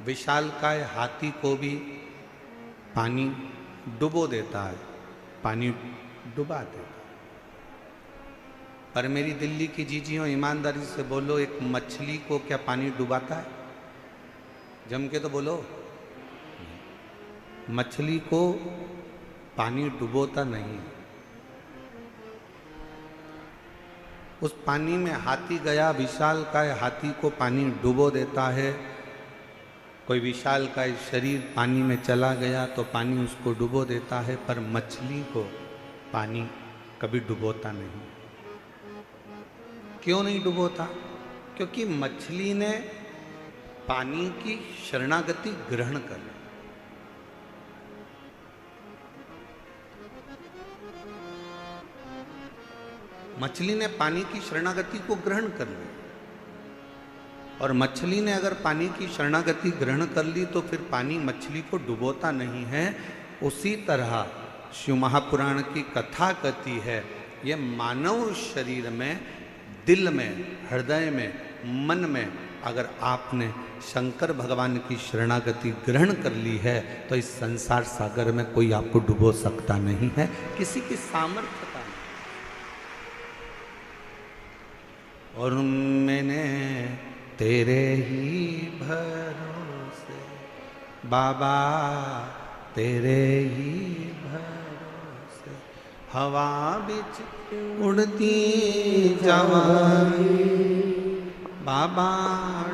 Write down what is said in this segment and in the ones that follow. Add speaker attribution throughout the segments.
Speaker 1: विशालकाय हाथी को भी पानी डुबो देता है, पानी डुबा देता है। पर मेरी दिल्ली की जीजियों, ईमानदारी से बोलो, एक मछली को क्या पानी डुबाता है? जम के तो बोलो। मछली को पानी डुबोता नहीं। उस पानी में हाथी गया, विशालकाय हाथी को पानी डुबो देता है। कोई विशालकाय शरीर पानी में चला गया तो पानी उसको डुबो देता है, पर मछली को पानी कभी डुबोता नहीं। क्यों नहीं डुबोता? क्योंकि मछली ने पानी की शरणागति ग्रहण कर ली। मछली ने पानी की शरणागति को ग्रहण कर ली, और मछली ने अगर पानी की शरणागति ग्रहण कर ली तो फिर पानी मछली को डुबोता नहीं है। उसी तरह शिव महापुराण की कथा कहती है, ये मानव शरीर में, दिल में, हृदय में, मन में अगर आपने शंकर भगवान की शरणागति ग्रहण कर ली है तो इस संसार सागर में कोई आपको डुबो सकता नहीं है, किसी की सामर्थ्यता नहीं। और मैंने तेरे ही भरोसे बाबा, तेरे ही भरोसे हवा बिच उड़ती जवानी, बाबा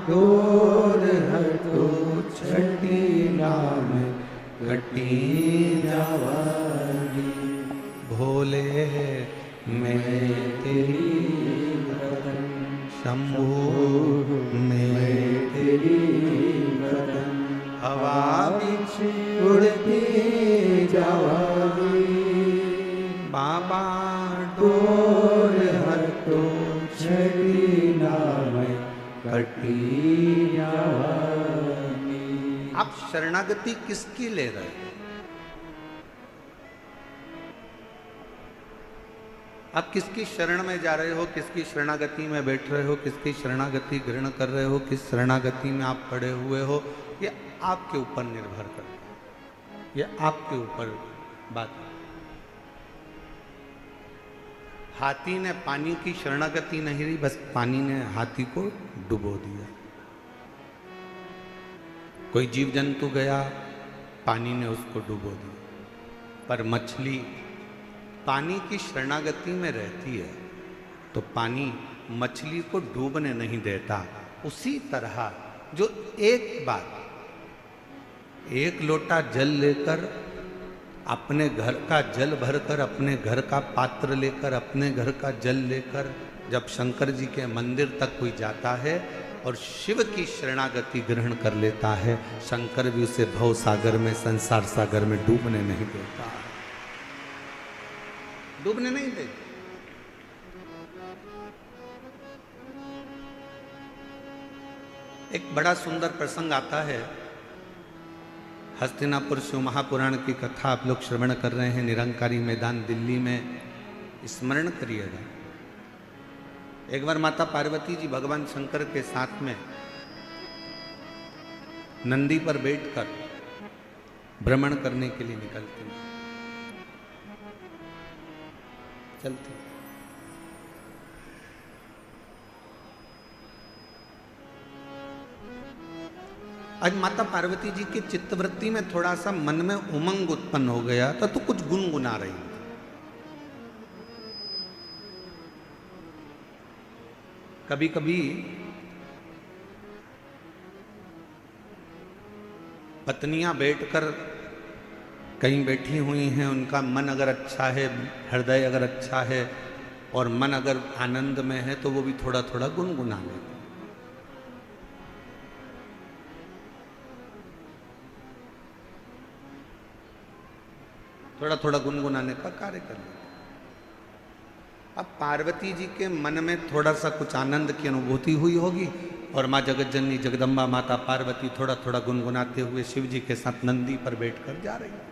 Speaker 1: डोर हटो छठी नाम कटी जवानी, भोले मैं तेरी भजन, शंभू मैं तेरी भजन, हवा बिच उड़ती जवानी, बाबा डोर हटो छठी नाम कटी जवानी। आप शरणागति किसकी ले रहे हैं? आप किसकी शरण में जा रहे हो? किसकी शरणागति में बैठ रहे हो? किसकी शरणागति ग्रहण कर रहे हो? किस शरणागति में आप पड़े हुए हो? ये आपके ऊपर निर्भर करता है, ये आपके ऊपर बात है। हाथी ने पानी की शरणागति नहीं ली, बस पानी ने हाथी को डुबो दिया। कोई जीव जंतु गया, पानी ने उसको डुबो दिया। पर मछली पानी की शरणागति में रहती है तो पानी मछली को डूबने नहीं देता। उसी तरह जो एक बार एक लोटा जल लेकर, अपने घर का जल भरकर, अपने घर का पात्र लेकर, अपने घर का जल लेकर जब शंकर जी के मंदिर तक कोई जाता है और शिव की शरणागति ग्रहण कर लेता है, शंकर भी उसे भव सागर में, संसार सागर में डूबने नहीं देता, डूबने नहीं देता। एक बड़ा सुंदर प्रसंग आता है, हस्तिनापुर शिव महापुराण की कथा आप लोग श्रवण कर रहे हैं, निरंकारी मैदान दिल्ली में, स्मरण करिएगा। एक बार माता पार्वती जी भगवान शंकर के साथ में नंदी पर बैठकर भ्रमण करने के लिए निकलती हैं, चलती। आज माता पार्वती जी की चित्तवृत्ति में थोड़ा सा मन में उमंग उत्पन्न हो गया था, तो कुछ गुनगुना रही थी। कभी कभी पत्नियां बैठकर कहीं बैठी हुई हैं, उनका मन अगर अच्छा है, हृदय अगर अच्छा है और मन अगर आनंद में है तो वो भी थोड़ा थोड़ा गुनगुना लेते। थोड़ा थोड़ा गुनगुनाने का कार्य कर लेते। अब पार्वती जी के मन में थोड़ा सा कुछ आनंद की अनुभूति हुई होगी और माँ जगत जननी जगदम्बा माता पार्वती थोड़ा थोड़ा गुनगुनाते हुए शिव जी के साथ नंदी पर बैठकर जा रही है।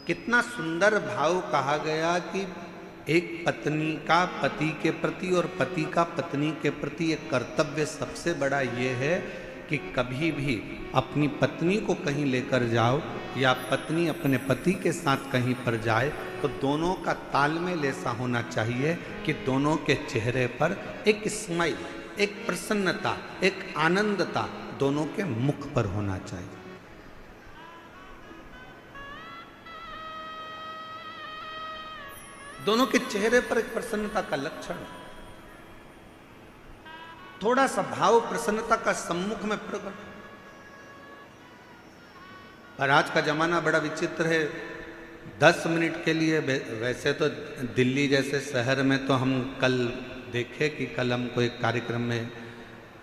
Speaker 1: कितना सुंदर भाव कहा गया कि एक पत्नी का पति के प्रति और पति का पत्नी के प्रति एक कर्तव्य सबसे बड़ा ये है कि कभी भी अपनी पत्नी को कहीं लेकर जाओ या पत्नी अपने पति के साथ कहीं पर जाए तो दोनों का तालमेल ऐसा होना चाहिए कि दोनों के चेहरे पर एक स्माइल, एक प्रसन्नता, एक आनंदता दोनों के मुख पर होना चाहिए। दोनों के चेहरे पर एक प्रसन्नता का लक्षण, थोड़ा सा भाव प्रसन्नता का सम्मुख में प्रकट। पर आज का जमाना बड़ा विचित्र है। 10 मिनट के लिए, वैसे तो दिल्ली जैसे शहर में तो हम कल देखे कि कल हमको एक कार्यक्रम में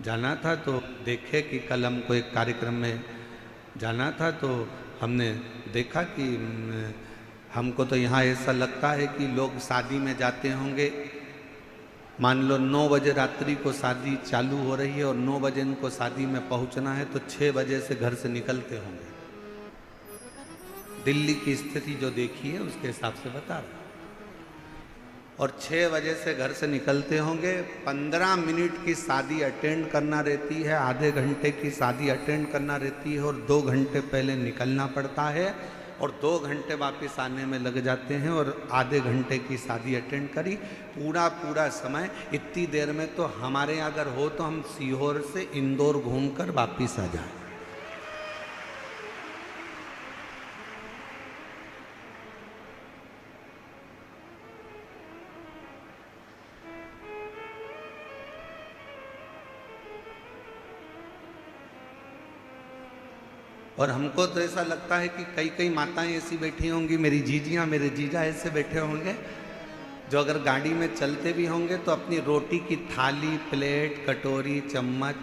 Speaker 1: जाना था, तो देखे कि कल हमको एक कार्यक्रम में जाना था, तो हमने देखा कि हमको तो यहाँ ऐसा लगता है कि लोग शादी में जाते होंगे, मान लो 9 बजे रात्रि को शादी चालू हो रही है और 9 बजे इनको शादी में पहुँचना है, तो 6 बजे से घर से निकलते होंगे। दिल्ली की स्थिति जो देखी है उसके हिसाब से बता रहा। और 6 बजे से घर से निकलते होंगे, 15 मिनट की शादी अटेंड करना रहती है, आधे घंटे की शादी अटेंड करना रहती है और 2 घंटे पहले निकलना पड़ता है और 2 घंटे वापस आने में लग जाते हैं और आधे घंटे की शादी अटेंड करी। पूरा समय इतनी देर में तो हमारे यहाँ अगर हो तो हम सीहोर से इंदौर घूमकर वापस आ जाए। और हमको तो ऐसा लगता है कि कई माताएं ऐसी बैठी होंगी, मेरी जीजियां, मेरे जीजा ऐसे बैठे होंगे जो अगर गाड़ी में चलते भी होंगे तो अपनी रोटी की थाली, प्लेट, कटोरी, चम्मच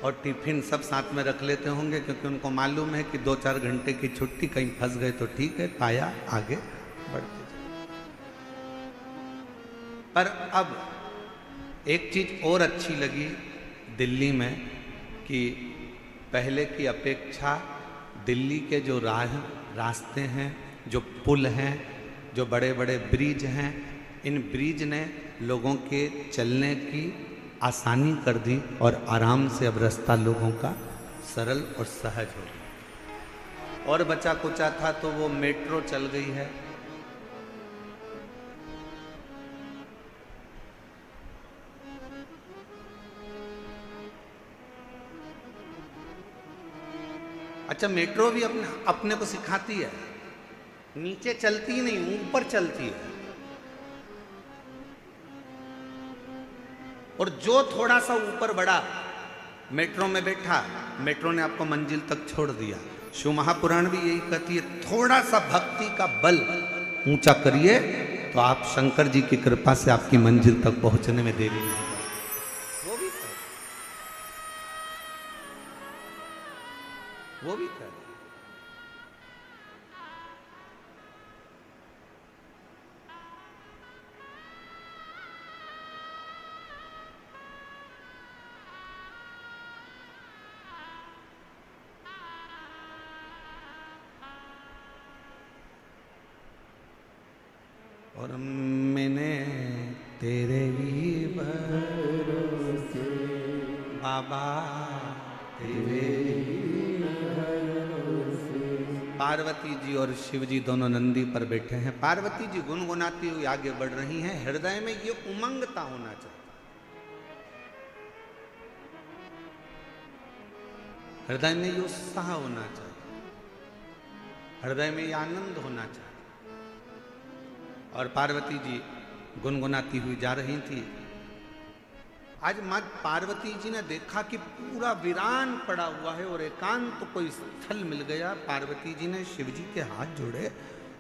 Speaker 1: और टिफिन सब साथ में रख लेते होंगे, क्योंकि उनको मालूम है कि 2-4 घंटे की छुट्टी, कहीं फंस गए तो ठीक है, पाया आगे बढ़ते जाए। पर अब एक चीज और अच्छी लगी दिल्ली में कि पहले की अपेक्षा दिल्ली के जो रास्ते हैं, जो पुल हैं, जो बड़े बड़े ब्रिज हैं, इन ब्रिज ने लोगों के चलने की आसानी कर दी और आराम से अब रास्ता लोगों का सरल और सहज हो गया। और बचा कुचा था तो वो मेट्रो चल गई है। अच्छा, मेट्रो भी अपने को सिखाती है, नीचे चलती नहीं, ऊपर चलती है। और जो थोड़ा सा ऊपर बढ़ा, मेट्रो में बैठा, मेट्रो ने आपको मंजिल तक छोड़ दिया। शिव महापुराण भी यही कहती है, थोड़ा सा भक्ति का बल ऊंचा करिए तो आप शंकर जी की कृपा से आपकी मंजिल तक पहुंचने में देरी नहीं। वो भी कर। और मैंने तेरे ही भरोसे बाबा, तेरे पार्वती जी और शिव जी दोनों नंदी पर बैठे हैं। पार्वती जी गुनगुनाती हुई आगे बढ़ रही हैं। हृदय में ये उमंगता होना चाहिए, हृदय में ये उत्साह होना चाहिए, हृदय में ये आनंद होना चाहिए। और पार्वती जी गुनगुनाती हुई जा रही थी। आज माँ पार्वती जी ने देखा कि पूरा वीरान पड़ा हुआ है और एकांत तो कोई स्थल मिल गया। पार्वती जी ने शिव जी के हाथ जोड़े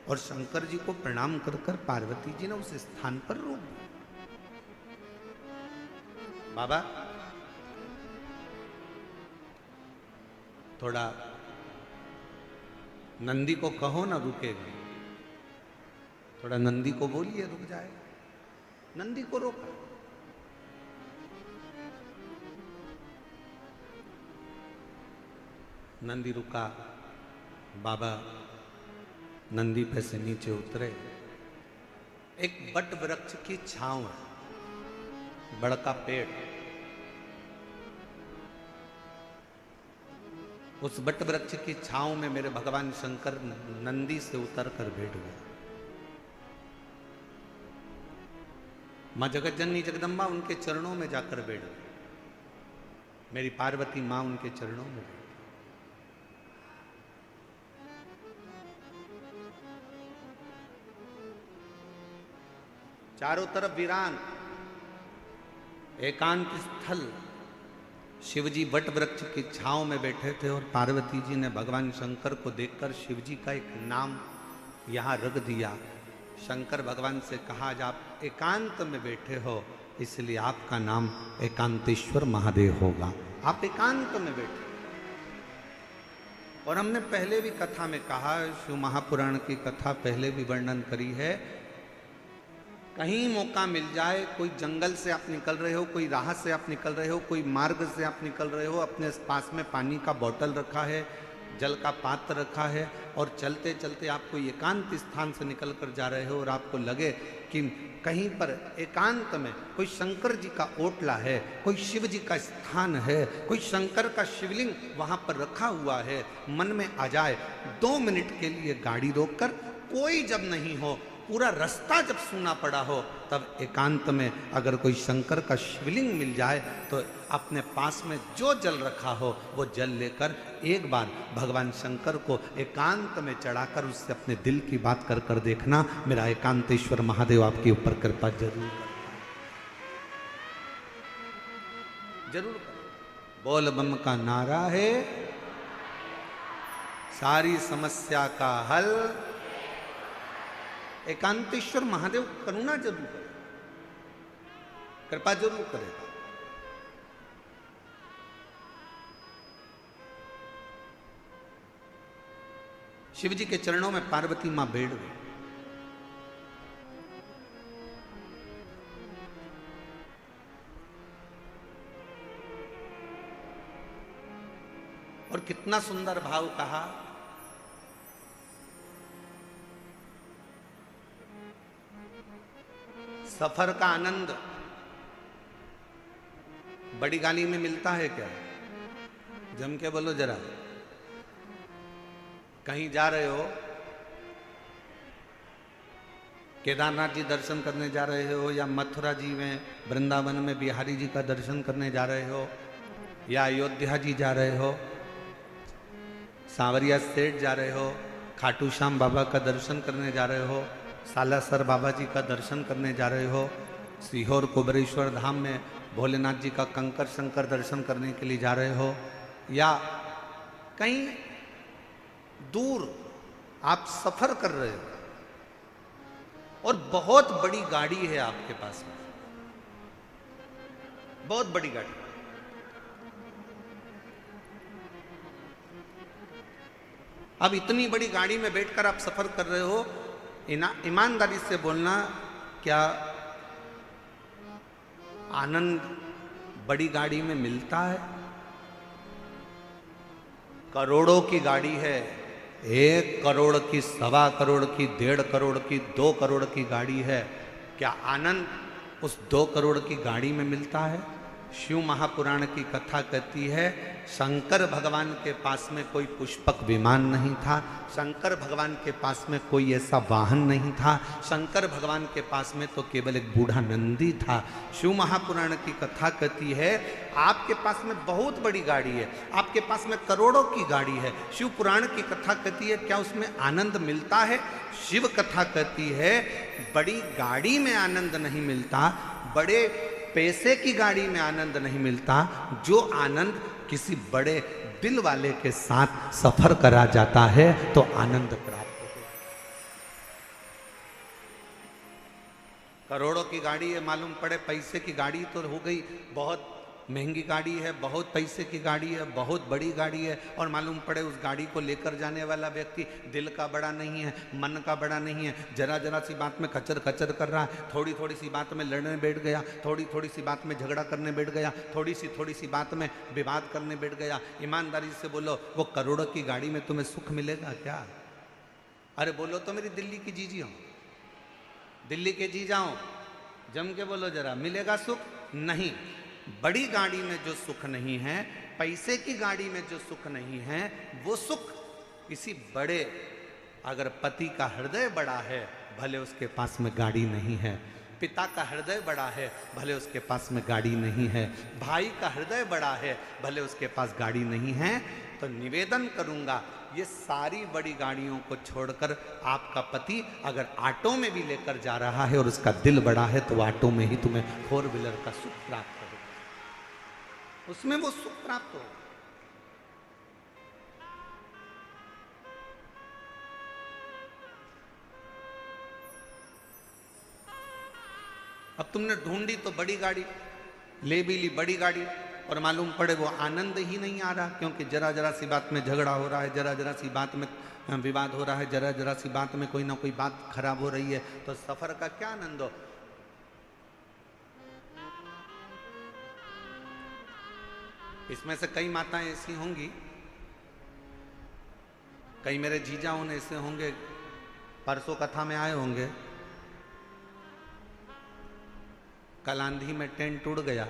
Speaker 1: और शंकर जी को प्रणाम कर कर पार्वती जी ने उस स्थान पर रोक दिया। बाबा थोड़ा नंदी को कहो ना रुकेगा, थोड़ा नंदी को बोलिए रुक जाए। नंदी को रोका। नंदी रुका। बाबा नंदी पे से नीचे उतरे एक बट वृक्ष की छांव है, बड़का पेड़। उस बट वृक्ष की छांव में मेरे भगवान शंकर नंदी से उतर कर बैठ गए। मां जगत जननी जगदम्बा उनके चरणों में जाकर बैठ गई। मेरी पार्वती मां उनके चरणों में बैठ गई। चारों तरफ वीरान, एकांत स्थल। शिवजी वट वृक्ष की छांव में बैठे थे और पार्वती जी ने भगवान शंकर को देखकर शिवजी का एक नाम यहां रख दिया। शंकर भगवान से कहा, आज आप एकांत में बैठे हो, इसलिए आपका नाम एकांतेश्वर महादेव होगा। आप एकांत में बैठे। और हमने पहले भी कथा में कहा, शिव महापुराण की कथा पहले भी वर्णन करी है, कहीं मौका मिल जाए, कोई जंगल से आप निकल रहे हो, कोई राह से आप निकल रहे हो, कोई मार्ग से आप निकल रहे हो, अपने पास में पानी का बोतल रखा है, जल का पात्र रखा है, और चलते चलते आप कोई एकांत स्थान से निकल कर जा रहे हो और आपको लगे कि कहीं पर एकांत में कोई शंकर जी का ओटला है, कोई शिव जी का स्थान है, कोई शंकर का शिवलिंग वहाँ पर रखा हुआ है, मन में आ जाए, 2 मिनट के लिए गाड़ी रोककर, कोई जब नहीं हो, पूरा रास्ता जब सूना पड़ा हो, तब एकांत में अगर कोई शंकर का शिवलिंग मिल जाए तो अपने पास में जो जल रखा हो वो जल लेकर एक बार भगवान शंकर को एकांत में चढ़ाकर उससे अपने दिल की बात कर कर देखना। मेरा एकांतेश्वर महादेव आपके ऊपर कृपा जरूर जरूर। बोल बम का नारा है, सारी समस्या का हल। एकांतेश्वर महादेव करुणा जरूर करे, कृपा जरूर करेगा। शिव जी के चरणों में पार्वती मां बैठ गई। और कितना सुंदर भाव कहा, सफर का आनंद बड़ी गाड़ी में मिलता है क्या? जम के बोलो जरा। कहीं जा रहे हो, केदारनाथ जी दर्शन करने जा रहे हो, या मथुरा जी में वृंदावन में बिहारी जी का दर्शन करने जा रहे हो, या अयोध्या जी जा रहे हो, सांवरिया सेठ जा रहे हो, खाटू श्याम बाबा का दर्शन करने जा रहे हो, सालासर बाबा जी का दर्शन करने जा रहे हो, सीहोर कुबरेश्वर धाम में भोलेनाथ जी का कंकर शंकर दर्शन करने के लिए जा रहे हो, या कहीं दूर आप सफर कर रहे हो और बहुत बड़ी गाड़ी है आपके पास में, बहुत बड़ी गाड़ी। अब इतनी बड़ी गाड़ी में बैठकर आप सफर कर रहे हो, ईमानदारी से बोलना, क्या आनंद बड़ी गाड़ी में मिलता है? करोड़ों की गाड़ी है, 1 करोड़ की, 1.25 करोड़ की, 1.5 करोड़ की, 2 करोड़ की गाड़ी है, क्या आनंद उस 2 करोड़ की गाड़ी में मिलता है? शिव महापुराण की कथा कहती है, शंकर भगवान के पास में कोई पुष्पक विमान नहीं था, शंकर भगवान के पास में कोई ऐसा वाहन नहीं था, शंकर भगवान के पास में तो केवल एक बूढ़ा नंदी था। शिव महापुराण की कथा कहती है, आपके पास में बहुत बड़ी गाड़ी है, आपके पास में करोड़ों की गाड़ी है। शिव पुराण की कथा कहती है, क्या उसमें आनंद मिलता है? शिव कथा कहती है, बड़ी गाड़ी में आनंद नहीं मिलता, बड़े पैसे की गाड़ी में आनंद नहीं मिलता, जो आनंद किसी बड़े दिल वाले के साथ सफर करा जाता है तो आनंद प्राप्त होता है। करोड़ों की गाड़ी है, मालूम पड़े पैसे की गाड़ी तो हो गई, बहुत महंगी गाड़ी है, बहुत पैसे की गाड़ी है, बहुत बड़ी गाड़ी है, और मालूम पड़े उस गाड़ी को लेकर जाने वाला व्यक्ति दिल का बड़ा नहीं है, मन का बड़ा नहीं है, जरा जरा सी बात में कचर कचर कर रहा है, थोड़ी थोड़ी सी बात में लड़ने बैठ गया, थोड़ी थोड़ी सी बात में झगड़ा करने बैठ गया, थोड़ी सी बात में विवाद करने बैठ गया। ईमानदारी से बोलो, वो करोड़ों की गाड़ी में तुम्हें सुख मिलेगा क्या? अरे बोलो तो मेरी दिल्ली की जीजी हो, दिल्ली के जी जाओ, जम के बोलो जरा, मिलेगा सुख? नहीं। बड़ी गाड़ी में जो सुख नहीं है, पैसे की गाड़ी में जो सुख नहीं है, वो सुख किसी बड़े, अगर पति का हृदय बड़ा है, भले उसके पास में गाड़ी नहीं है, पिता का हृदय बड़ा है, भले उसके पास में गाड़ी नहीं है, भाई का हृदय बड़ा है, भले उसके पास गाड़ी नहीं है, तो निवेदन करूंगा ये सारी बड़ी गाड़ियों को छोड़कर आपका पति अगर ऑटो में भी लेकर जा रहा है और उसका दिल बड़ा है, तो ऑटो में ही तुम्हें 4 व्हीलर का सुख प्राप्त होगा, उसमें वो सुख प्राप्त होगा। अब तुमने ढूंढी तो बड़ी गाड़ी, ले भी ली बड़ी गाड़ी, और मालूम पड़े वो आनंद ही नहीं आ रहा, क्योंकि जरा जरा सी बात में झगड़ा हो रहा है, जरा जरा सी बात में विवाद हो रहा है, जरा जरा सी बात में कोई ना कोई बात खराब हो रही है, तो सफर का क्या आनंद हो। इसमें से कई माताएं ऐसी होंगी, कई मेरे जीजा उन्हें ऐसे होंगे, परसों कथा में आए होंगे, कल आंधी में टेंट टूट गया,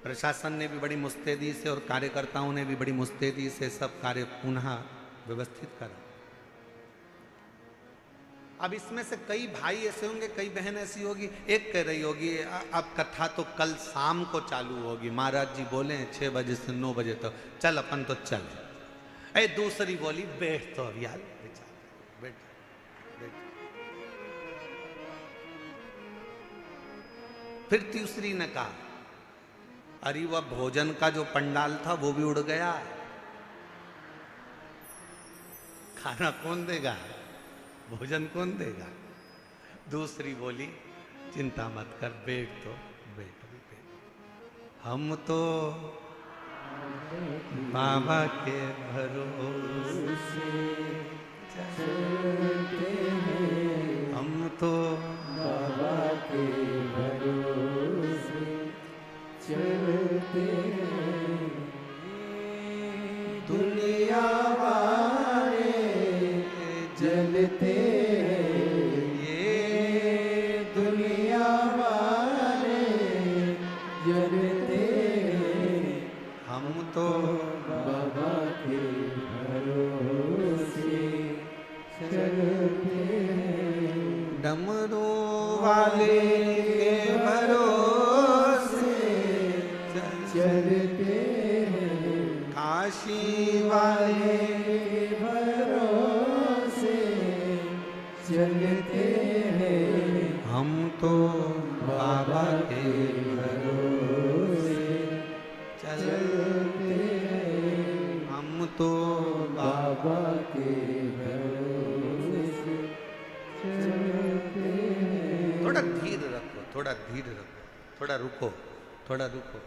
Speaker 1: प्रशासन ने भी बड़ी मुस्तैदी से और कार्यकर्ताओं ने भी बड़ी मुस्तैदी से सब कार्य पुनः व्यवस्थित करा। अब इसमें से कई भाई ऐसे होंगे, कई बहन ऐसी होगी, एक कह रही होगी अब कथा तो कल शाम को चालू होगी, महाराज जी बोले 6 बजे से 9 बजे तक, चल अपन तो चल। अरे दूसरी बोली बैठ तो अब यार, बेचारा बैठ बैठ। फिर तीसरी ने कहा अरे वह भोजन का जो पंडाल था वो भी उड़ गया, खाना कौन देगा, भोजन कौन देगा। दूसरी बोली चिंता मत कर, बैठ तो बैठ भी बैठ, हम तो बाबा के भरोसे चलते हैं, हम तो बाबा के भरोसे चलते हैं, दुनिया वाले जलते हैं, ये दुनिया वाले जलते हैं, हम तो बाबा के भरोसे चलते हैं, डमरू वाले के भरोसे चलते हैं, काशी वाले के भरोसे चलते हैं, हम तो बाबा के भरोसे चलते हैं, हम तो बाबा के भरोसे चलते हैं। थोड़ा धीर रखो, थोड़ा धीर रखो, थोड़ा रुको, थोड़ा रुको,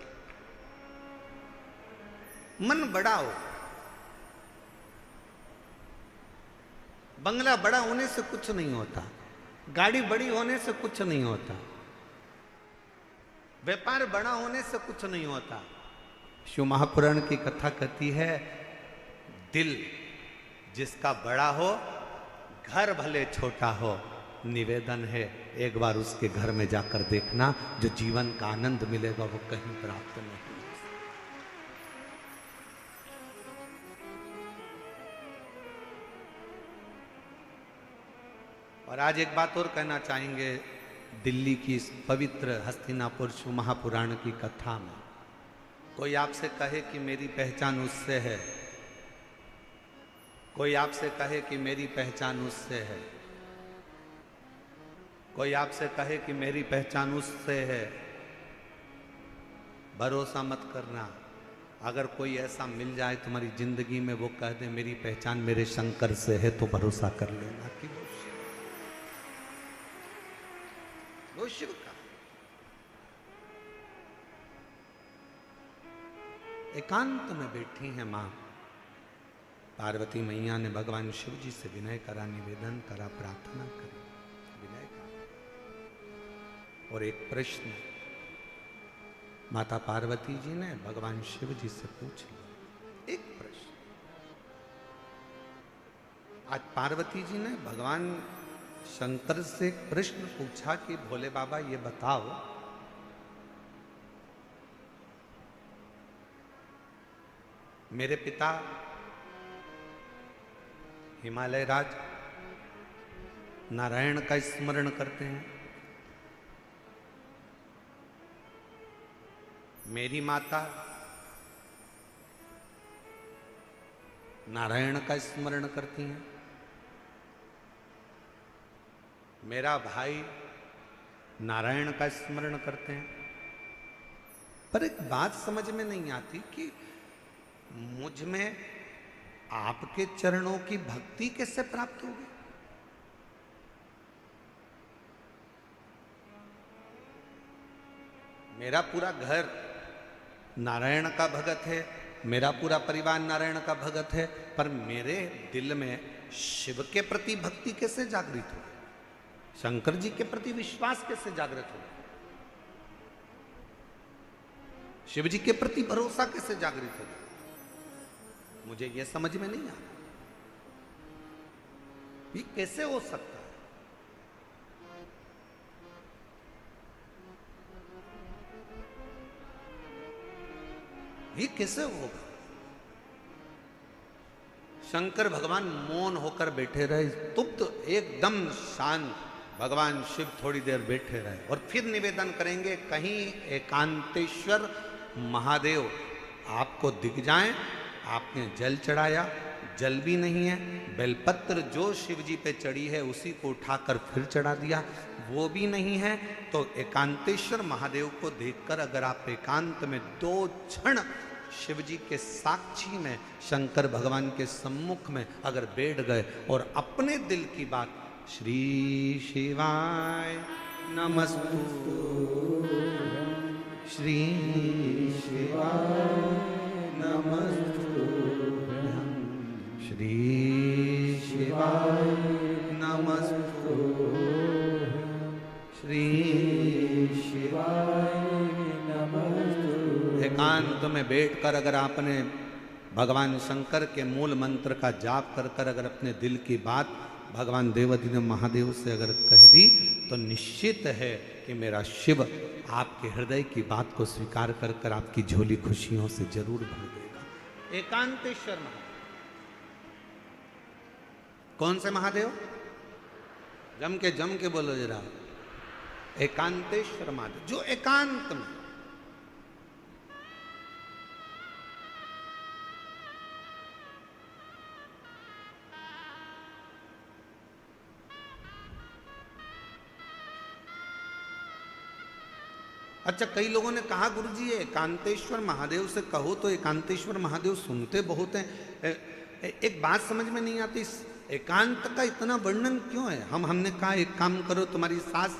Speaker 1: मन बढ़ाओ। बंगला बड़ा होने से कुछ नहीं होता, गाड़ी बड़ी होने से कुछ नहीं होता, व्यापार बड़ा होने से कुछ नहीं होता। शिव महापुराण की कथा कहती है दिल जिसका बड़ा हो, घर भले छोटा हो, निवेदन है एक बार उसके घर में जाकर देखना, जो जीवन का आनंद मिलेगा वो कहीं प्राप्त नहीं। और आज एक बात और कहना चाहेंगे, दिल्ली की इस पवित्र हस्तिनापुर शिव महापुराण की कथा में कोई आपसे कहे कि मेरी पहचान उससे है, कोई आपसे कहे कि मेरी पहचान उससे है, कोई आपसे कहे कि मेरी पहचान उससे है, भरोसा मत करना। अगर कोई ऐसा मिल जाए तुम्हारी जिंदगी में, वो कह दे मेरी पहचान मेरे शंकर से है, तो भरोसा कर लेना कि वो शिव का। एकांत में बैठी है मां पार्वती मैया ने भगवान शिव जी से विनय करा, निवेदन करा, प्रार्थना करी, विनय करा। और एक प्रश्न माता पार्वती जी ने भगवान शिव जी से पूछ लिया, एक प्रश्न। आज पार्वती जी ने भगवान शंकर से प्रश्न पूछा कि भोले बाबा ये बताओ, मेरे पिता हिमालय राज नारायण का स्मरण करते हैं, मेरी माता नारायण का स्मरण करती हैं, मेरा भाई नारायण का स्मरण करते हैं। पर एक बात समझ में नहीं आती कि मुझ में आपके चरणों की भक्ति कैसे प्राप्त होगी। मेरा पूरा घर नारायण का भगत है, मेरा पूरा परिवार नारायण का भगत है, पर मेरे दिल में शिव के प्रति भक्ति कैसे जागृत हो, शंकर जी के प्रति विश्वास कैसे जागृत हो, शिव जी के प्रति भरोसा कैसे जागृत हो, मुझे यह समझ में नहीं आता। ये कैसे हो सकता है? ये कैसे होगा? शंकर भगवान मौन होकर बैठे रहे, स्तुप्त एकदम शांत। भगवान शिव थोड़ी देर बैठे रहे और फिर निवेदन करेंगे, कहीं एकांतेश्वर महादेव आपको दिख जाएं। आपने जल चढ़ाया, जल भी नहीं है, बेलपत्र जो शिव जी पे चढ़ी है उसी को उठाकर फिर चढ़ा दिया, वो भी नहीं है। तो एकांतेश्वर महादेव को देखकर अगर आप एकांत में 2 क्षण शिव जी के साक्षी में, शंकर भगवान के सम्मुख में अगर बैठ गए और अपने दिल की बात, श्री शिवाय नमस्तु, श्री शिवाय नमस्तु, श्री शिवाय नमस्तु, श्री शिवाय नमस्तु। एकांत में बैठकर अगर आपने भगवान शंकर के मूल मंत्र का जाप कर कर अगर अपने दिल की बात भगवान देवाधिदेव महादेव से अगर कह दी, तो निश्चित है कि मेरा शिव आपके हृदय की बात को स्वीकार कर कर आपकी झोली खुशियों से जरूर भर देगा। एकांतेश्वर महादेव। कौन से महादेव? जम के बोलो जरा। एकांतेश्वर महादेव, जो एकांत में, अच्छा कई लोगों ने कहा गुरुजी ये एकांतेश्वर महादेव से कहो तो एकांतेश्वर महादेव सुनते बहुत हैं। एक बात समझ में नहीं आती, एकांत का इतना वर्णन क्यों है? हमने कहा एक काम करो, तुम्हारी सास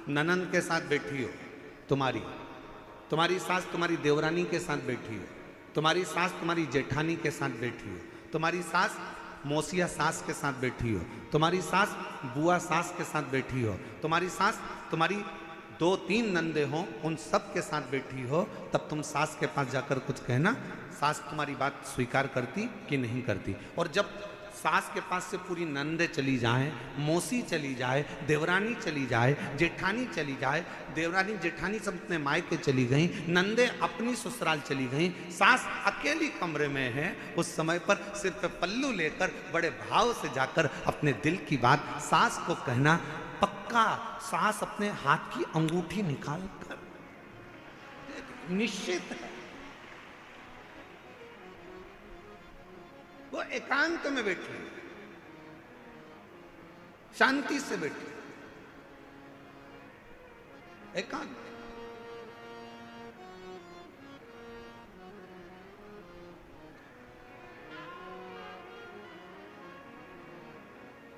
Speaker 1: ननंद के साथ बैठी हो, तुम्हारी सास तुम्हारी देवरानी के साथ बैठी हो, तुम्हारी सास तुम्हारी जेठानी के साथ बैठी हो, तुम्हारी सास मौसिया सास के साथ बैठी हो, तुम्हारी सास बुआ सास के साथ बैठी हो, तुम्हारी सास तुम्हारी 2-3 नंदे हों उन सब के साथ बैठी हो, तब तुम सास के पास जाकर कुछ कहना, सास तुम्हारी बात स्वीकार करती कि नहीं करती। और जब सास के पास से पूरी नंदे चली जाए, मौसी चली जाए, देवरानी चली जाए, जेठानी चली जाए, देवरानी जेठानी सब अपने मायके चली गई, नंदे अपनी ससुराल चली गई, सास अकेली कमरे में है, उस समय पर सिर पे पल्लू लेकर बड़े भाव से जाकर अपने दिल की बात सास को कहना, पक्का सास अपने हाथ की अंगूठी निकाल कर निश्चित है वो एकांत में बैठी, शांति से बैठी, एकांत।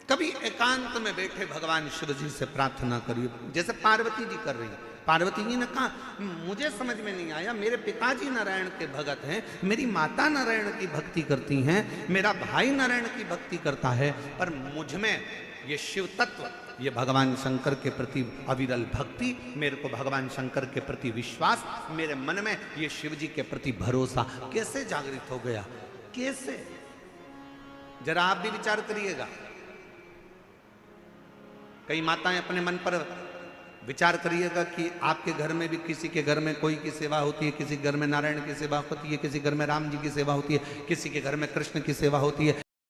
Speaker 1: कभी एकांत में बैठे भगवान शिव जी से प्रार्थना करिए, जैसे पार्वती जी कर रही है। पार्वती जी ने कहा मुझे समझ में नहीं आया, मेरे पिताजी नारायण के भगत हैं, मेरी माता नारायण की भक्ति करती हैं, मेरा भाई नारायण की भक्ति करता है, पर मुझ में ये शिव तत्व, ये भगवान शंकर के प्रति अविरल भक्ति, मेरे को भगवान शंकर के प्रति विश्वास, मेरे मन में ये शिव जी के प्रति भरोसा कैसे जागृत हो गया? कैसे? जरा आप भी विचार करिएगा। कई माताएं अपने मन पर विचार करिएगा कि आपके घर में भी किसी के घर में कोई की सेवा होती है, किसी घर में नारायण की सेवा होती है, किसी घर में राम जी की सेवा होती है, किसी के घर में कृष्ण की सेवा होती है,